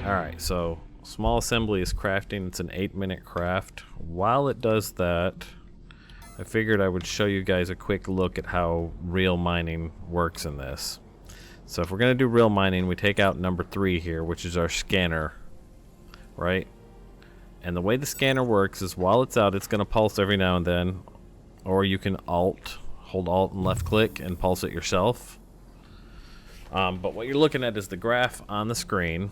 Alright, so small assembly is crafting. It's an 8-minute craft. While it does that, I figured I would show you guys a quick look at how real mining works in this. So if we're going to do real mining, we take out number 3 here, which is our scanner, right? And the way the scanner works is while it's out, it's going to pulse every now and then, or you can hold Alt and left click and pulse it yourself. But what you're looking at is the graph on the screen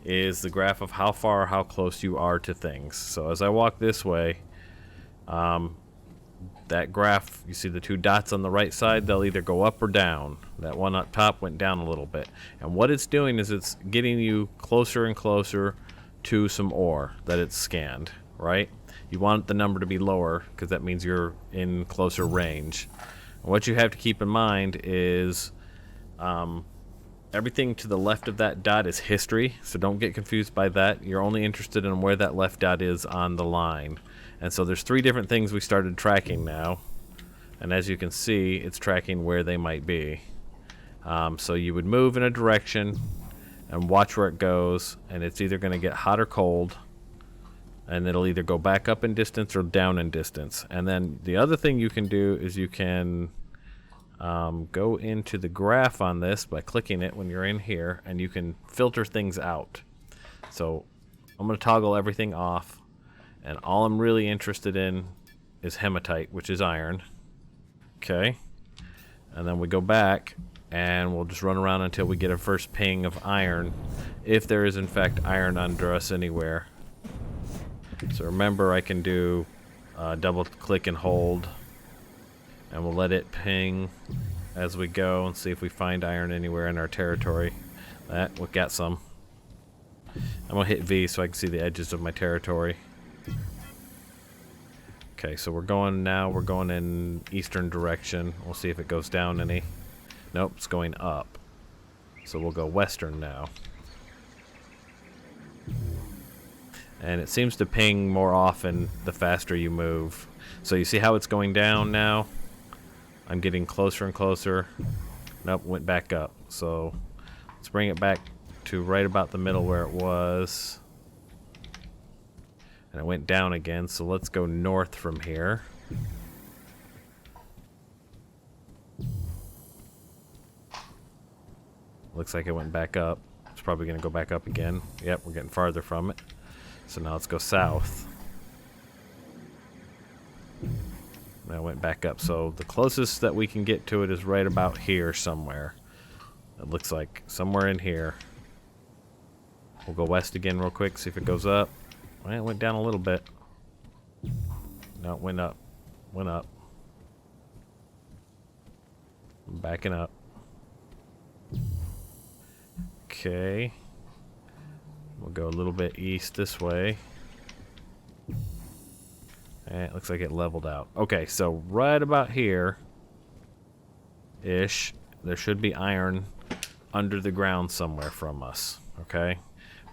is the graph of how far or how close you are to things. So as I walk this way, that graph, you see the 2 dots on the right side, they'll either go up or down. That one up top went down a little bit. And what it's doing is it's getting you closer and closer to some ore that it's scanned, right? You want the number to be lower because that means you're in closer range. And what you have to keep in mind is everything to the left of that dot is history, so don't get confused by that. You're only interested in where that left dot is on the line. And so there's 3 different things we started tracking now, and as you can see, it's tracking where they might be. So you would move in a direction and watch where it goes, and it's either going to get hot or cold, and it'll either go back up in distance or down in distance. And then the other thing you can do is you can go into the graph on this by clicking it when you're in here, and you can filter things out. So I'm going to toggle everything off, and all I'm really interested in is hematite, which is iron. Okay, and then we go back and we'll just run around until we get a first ping of iron, if there is in fact iron under us anywhere. So remember, I can do double click and hold, and we'll let it ping as we go and see if we find iron anywhere in our territory. We got some. I'm gonna hit V so I can see the edges of my territory. Okay, so we're going in eastern direction. We'll see if it goes down any. Nope, it's going up. So we'll go western now. And it seems to ping more often the faster you move. So you see how it's going down now? I'm getting closer and closer. Nope, went back up. So let's bring it back to right about the middle where it was. And it went down again, so let's go north from here. Looks like it went back up. It's probably going to go back up again. Yep, we're getting farther from it. So now let's go south. Now it went back up. So the closest that we can get to it is right about here somewhere. It looks like somewhere in here. We'll go west again real quick, see if it goes up. Well, it went down a little bit. No, it went up. Went up. I'm backing up. Okay. We'll go a little bit east this way. And it looks like it leveled out. Okay, so right about here-ish, there should be iron under the ground somewhere from us. Okay?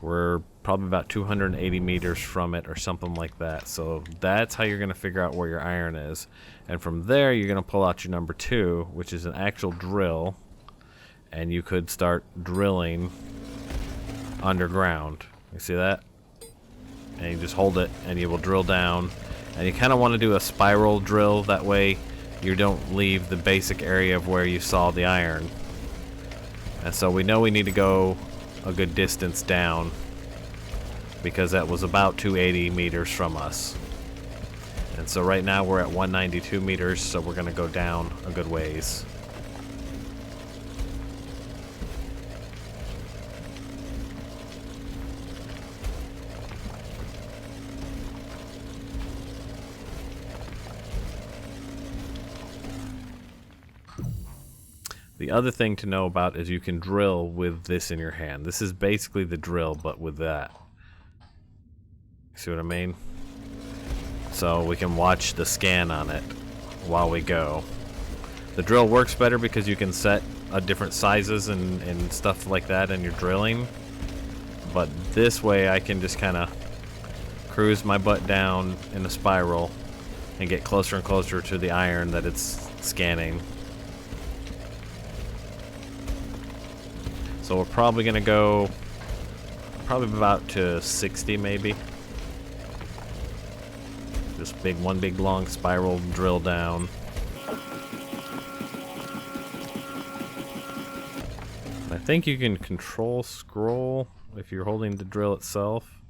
We're probably about 280 meters from it or something like that. So that's how you're going to figure out where your iron is. And from there, you're going to pull out your number 2, which is an actual drill. And you could start drilling underground. You see that? And you just hold it and you will drill down. And you kind of want to do a spiral drill. That way you don't leave the basic area of where you saw the iron. And so we know we need to go a good distance down, because that was about 280 meters from us. And so right now we're at 192 meters, so we're going to go down a good ways. The other thing to know about is you can drill with this in your hand. This is basically the drill, but with that. See what I mean? So we can watch the scan on it while we go. The drill works better because you can set different sizes and stuff like that in your drilling. But this way I can just kind of cruise my butt down in a spiral and get closer and closer to the iron that it's scanning. So we're probably going to go probably about to 60 maybe. Just one big long spiral drill down. I think you can control scroll if you're holding the drill itself.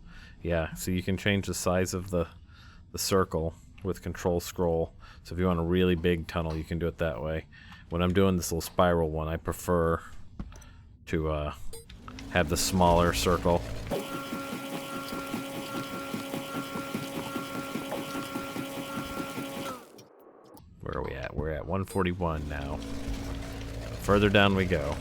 Yeah, so you can change the size of the circle with control scroll. So if you want a really big tunnel, you can do it that way. When I'm doing this little spiral one, I prefer to have the smaller circle. Where are we at? We're at 141 now. Further down we go.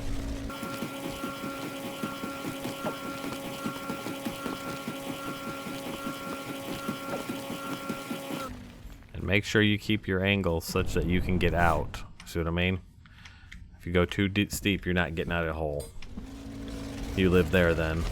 And make sure you keep your angle such that you can get out. See what I mean? If you go too steep, you're not getting out of the hole. You live there then.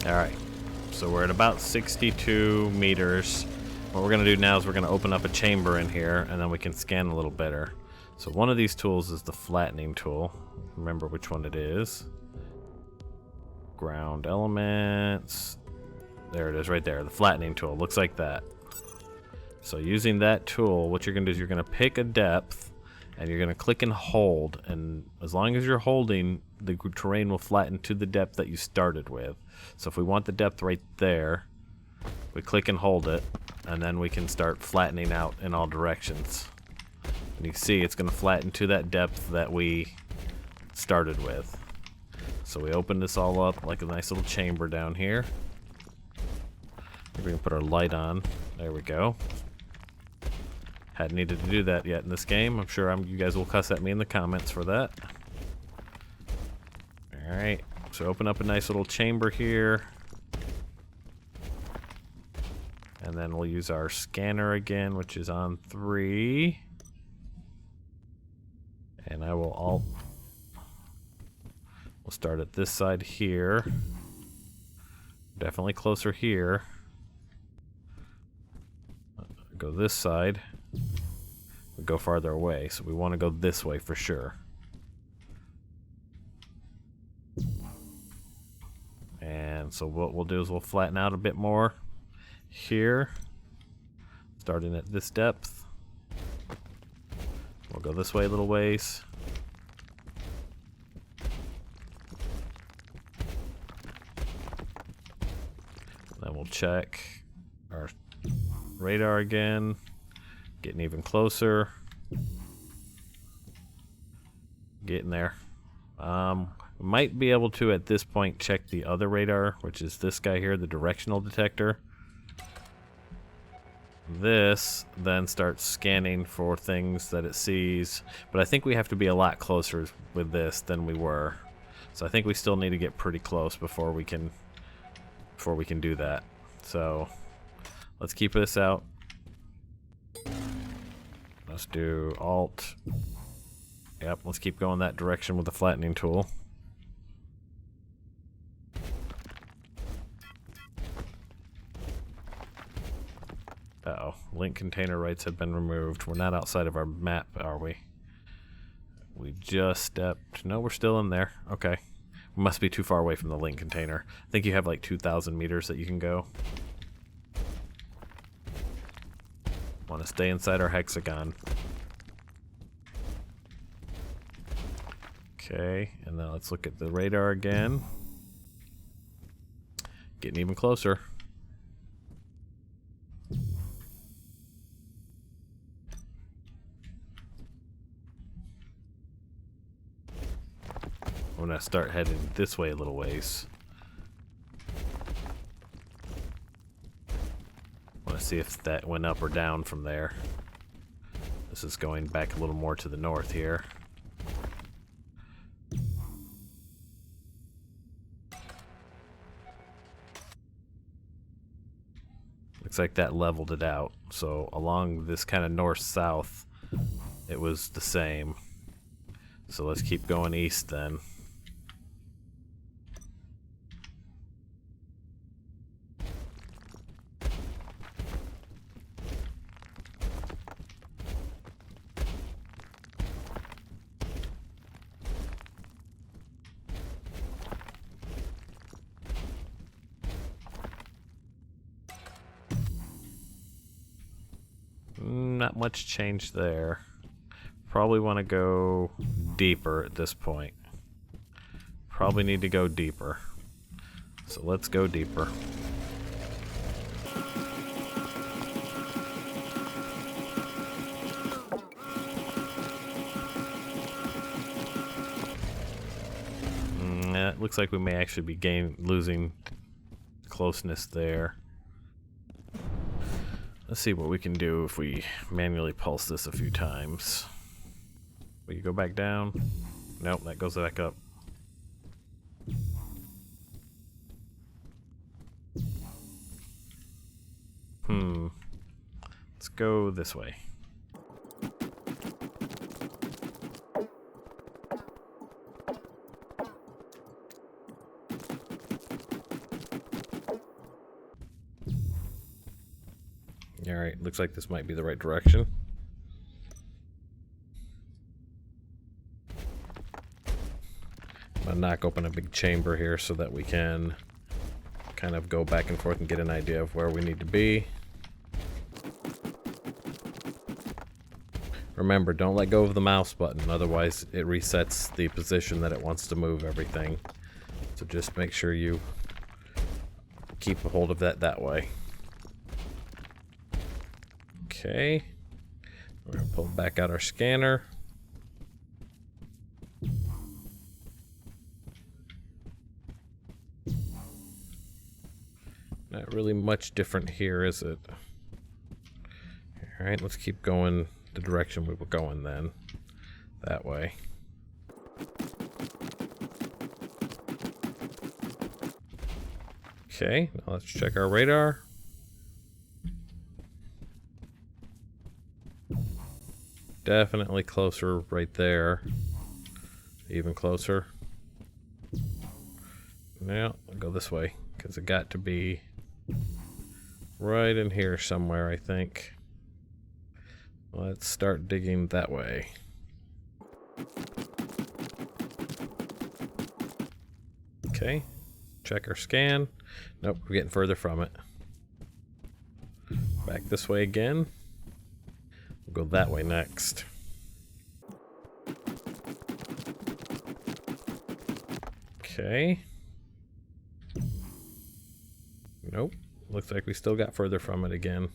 Alright, so we're at about 62 meters. What we're going to do now is we're going to open up a chamber in here, and then we can scan a little better. So one of these tools is the flattening tool. Remember which one it is. Ground elements. There it is right there, the flattening tool. Looks like that. So using that tool, what you're going to do is you're going to pick a depth, and you're going to click and hold, and as long as you're holding, the terrain will flatten to the depth that you started with. So if we want the depth right there, we click and hold it, and then we can start flattening out in all directions. And you can see it's going to flatten to that depth that we started with. So we open this all up like a nice little chamber down here. Maybe we can put our light on. There we go. Hadn't needed to do that yet in this game. I'm sure you guys will cuss at me in the comments for that. Alright, so open up a nice little chamber here. And then we'll use our scanner again, which is on 3. And I will we'll start at this side here. Definitely closer here. Go this side. We go farther away, so we want to go this way for sure. And so what we'll do is we'll flatten out a bit more here, starting at this depth. We'll go this way a little ways. Then we'll check our radar again, getting even closer, getting there. Might be able to at this point check the other radar, which is this guy here, the directional detector. This then starts scanning for things that it sees, but I think we have to be a lot closer with this than we were. So I think we still need to get pretty close before we can do that. So let's keep this out. Let's do Alt. Yep, let's keep going that direction with the flattening tool. Uh-oh, link container rights have been removed. We're not outside of our map, are we? We just stepped... No, we're still in there. Okay. We must be too far away from the link container. I think you have like 2,000 meters that you can go. Want to stay inside our hexagon. Okay, and now let's look at the radar again. Getting even closer. I'm gonna start heading this way a little ways. Want to see if that went up or down from there. This is going back a little more to the north here. Looks like that leveled it out. So along this kind of north-south it was the same. So let's keep going east then. Not much change there. Probably want to go deeper at this point. Probably need to go deeper. So let's go deeper. It looks like we may actually be losing closeness there. Let's see what we can do if we manually pulse this a few times. Will you go back down? Nope, that goes back up. Let's go this way. Alright, looks like this might be the right direction. I'm gonna knock open a big chamber here so that we can kind of go back and forth and get an idea of where we need to be. Remember, don't let go of the mouse button, otherwise it resets the position that it wants to move everything. So just make sure you keep a hold of that way. Okay, we're going to pull back out our scanner. Not really much different here, is it? Alright, let's keep going the direction we were going then. That way. Okay, now let's check our radar. Definitely closer right there. Even closer. Now, I'll go this way, because it got to be right in here somewhere, I think. Let's start digging that way. Okay, check our scan. Nope, we're getting further from it. Back this way again. We'll go that way next. Okay. Nope. Looks like we still got further from it again.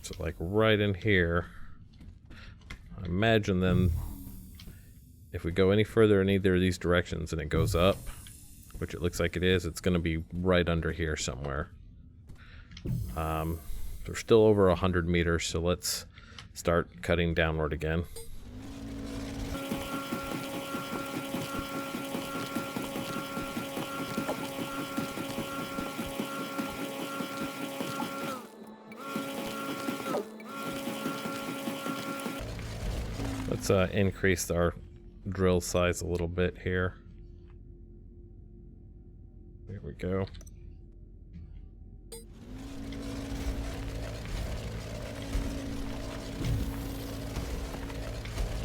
So like right in here. I imagine then if we go any further in either of these directions and it goes up, which it looks like it is, it's going to be right under here somewhere. We're still over 100 meters, so let's start cutting downward again. Let's increase our drill size a little bit here. There we go.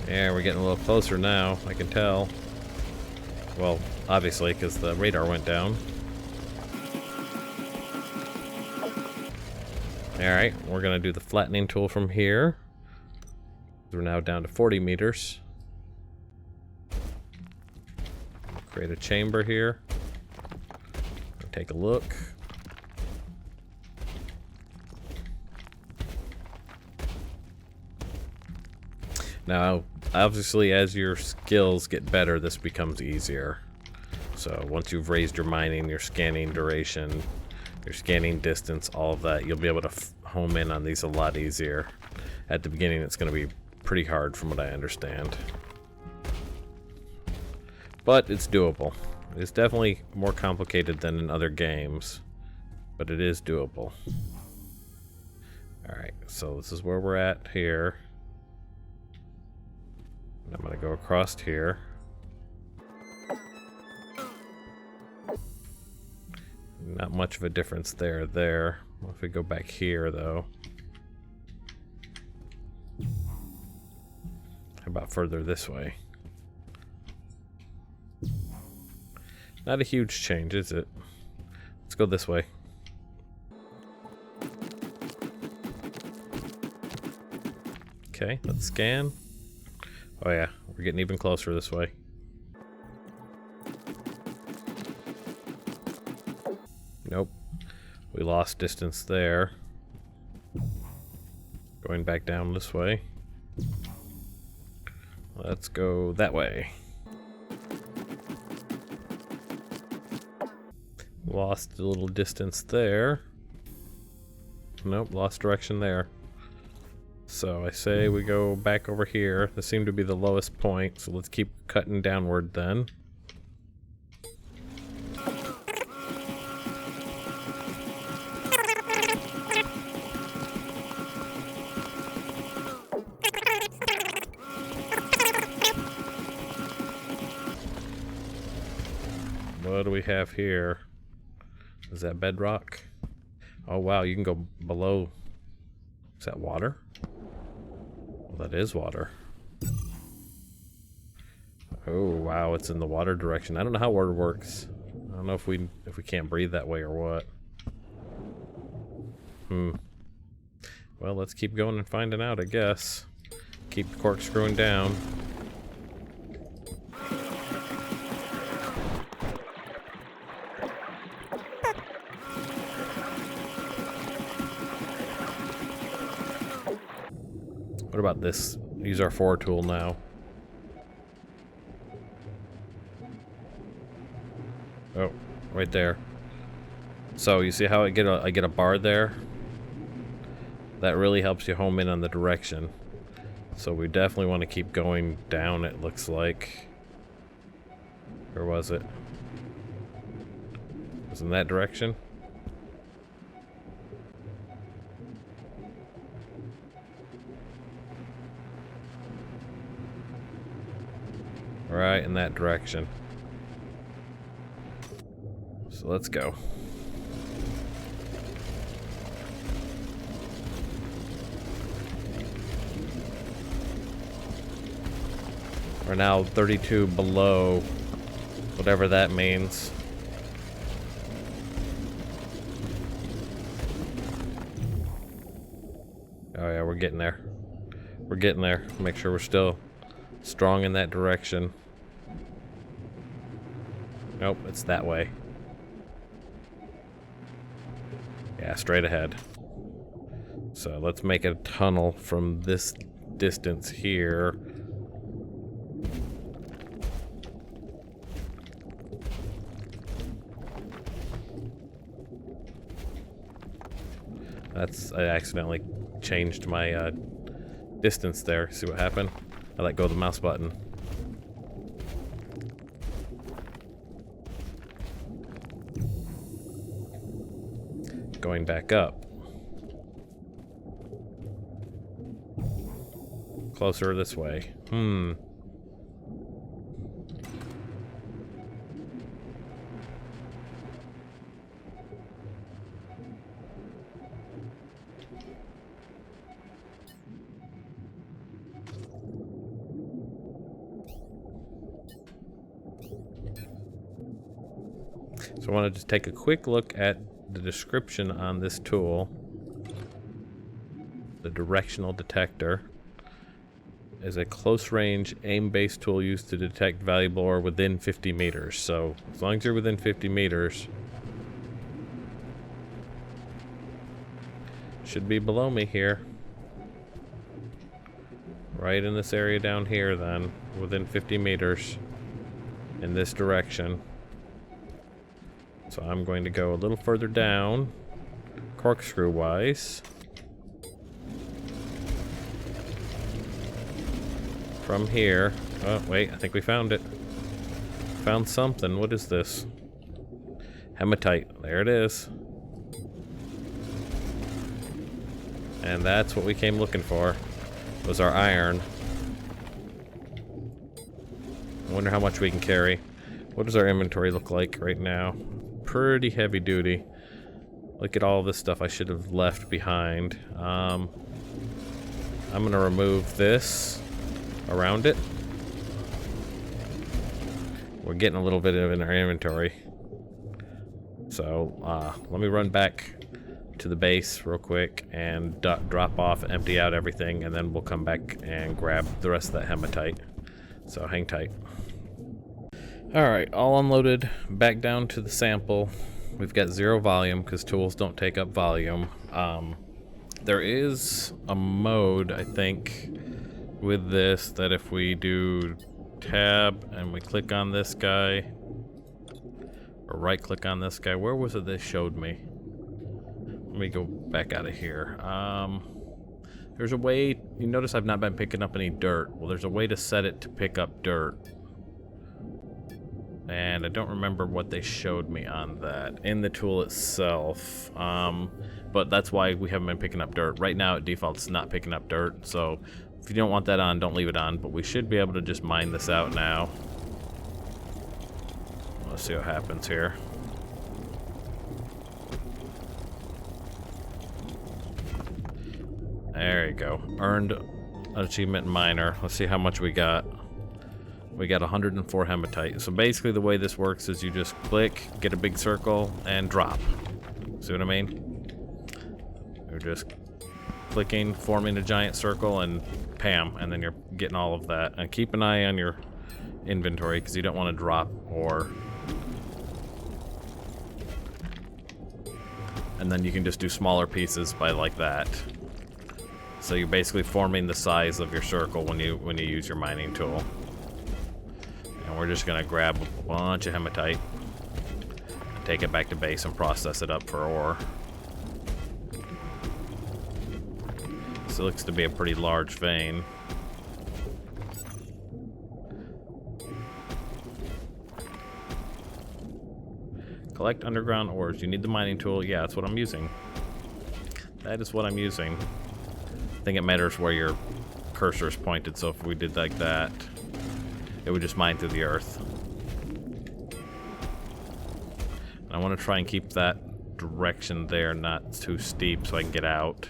Yeah, we're getting a little closer now, I can tell. Well, obviously, because the radar went down. Alright, we're going to do the flattening tool from here. We're now down to 40 meters. Create a chamber here. Take a look. Now, obviously, as your skills get better, this becomes easier. So once you've raised your mining, your scanning duration, your scanning distance, all of that, you'll be able to home in on these a lot easier. At the beginning, it's going to be pretty hard from what I understand. But it's doable. It's definitely more complicated than in other games, but it is doable. Alright, so this is where we're at here. I'm going to go across here. Not much of a difference there. Well, if we go back here, though. How about further this way? Not a huge change, is it? Let's go this way. Okay, let's scan. Oh yeah, we're getting even closer this way. Nope. We lost distance there. Going back down this way. Let's go that way. Lost a little distance there. Nope, lost direction there. So I say we go back over here. This seemed to be the lowest point, so let's keep cutting downward then. What do we have here? Is that bedrock? Oh wow, you can go below. Is that water? Well, that is water. Oh wow, it's in the water direction. I don't know how water works. I don't know if we can't breathe that way or what. Well, let's keep going and finding out, I guess. Keep corkscrewing down. What about this? Use our 4 tool now. Oh, right there. So you see how I get a bar there? That really helps you home in on the direction. So we definitely want to keep going down, it looks like. Or was it? Was it in that direction? Right in that direction. So let's go. We're now 32 below, whatever that means. Oh yeah, we're getting there. We're getting there. Make sure we're still strong in that direction. Nope, it's that way. Yeah, straight ahead. So let's make a tunnel from this distance here. I accidentally changed my distance there. See what happened? I let go of the mouse button. Going back up. Closer this way. So I want to just take a quick look at the description on this tool. The directional detector is a close-range, aim-based tool used to detect valuable ore within 50 meters. So as long as you're within 50 meters, should be below me here. Right in this area down here then, within 50 meters in this direction. So I'm going to go a little further down, corkscrew-wise. From here. Oh, wait, I think we found it. Found something. What is this? Hematite. There it is. And that's what we came looking for. Was our iron. I wonder how much we can carry. What does our inventory look like right now? Pretty heavy duty. Look at all this stuff I should have left behind. I'm gonna remove this around it. We're getting a little bit of in our inventory. So let me run back to the base real quick and drop off, empty out everything, and then we'll come back and grab the rest of that hematite. So hang tight. Alright, all unloaded, back down to the sample. We've got 0 volume because tools don't take up volume. There is a mode, I think, with this that if we do tab and we click on this guy, or right click on this guy, where was it they showed me? Let me go back out of here. There's a way, you notice I've not been picking up any dirt. Well, there's a way to set it to pick up dirt. And I don't remember what they showed me on that in the tool itself. But that's why we haven't been picking up dirt. Right now it defaults not picking up dirt, so if you don't want that on, don't leave it on. But we should be able to just mine this out now. Let's see what happens here. There you go. Earned achievement miner. Let's see how much we got. We got 104 hematite. So basically the way this works is you just click, get a big circle, and drop. See what I mean? You're just clicking, forming a giant circle, and pam, and then you're getting all of that. And keep an eye on your inventory because you don't want to drop ore. And then you can just do smaller pieces by like that. So you're basically forming the size of your circle when you use your mining tool. And we're just gonna grab a bunch of hematite and take it back to base and process it up for ore. This looks to be a pretty large vein. Collect underground ores. You need the mining tool. Yeah, that's what I'm using. That is what I'm using. I think it matters where your cursor is pointed, so if we did like that, it would just mine through the earth. And I want to try and keep that direction there not too steep so I can get out.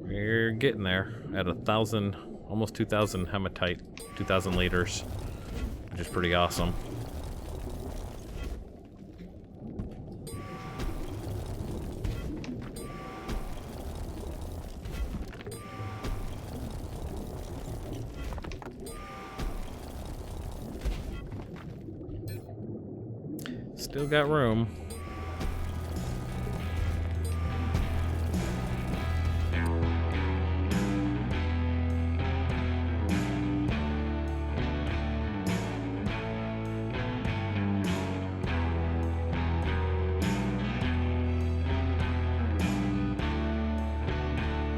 We're getting there at 1,000, almost 2,000 hematite, 2,000 liters, which is pretty awesome. Still got room.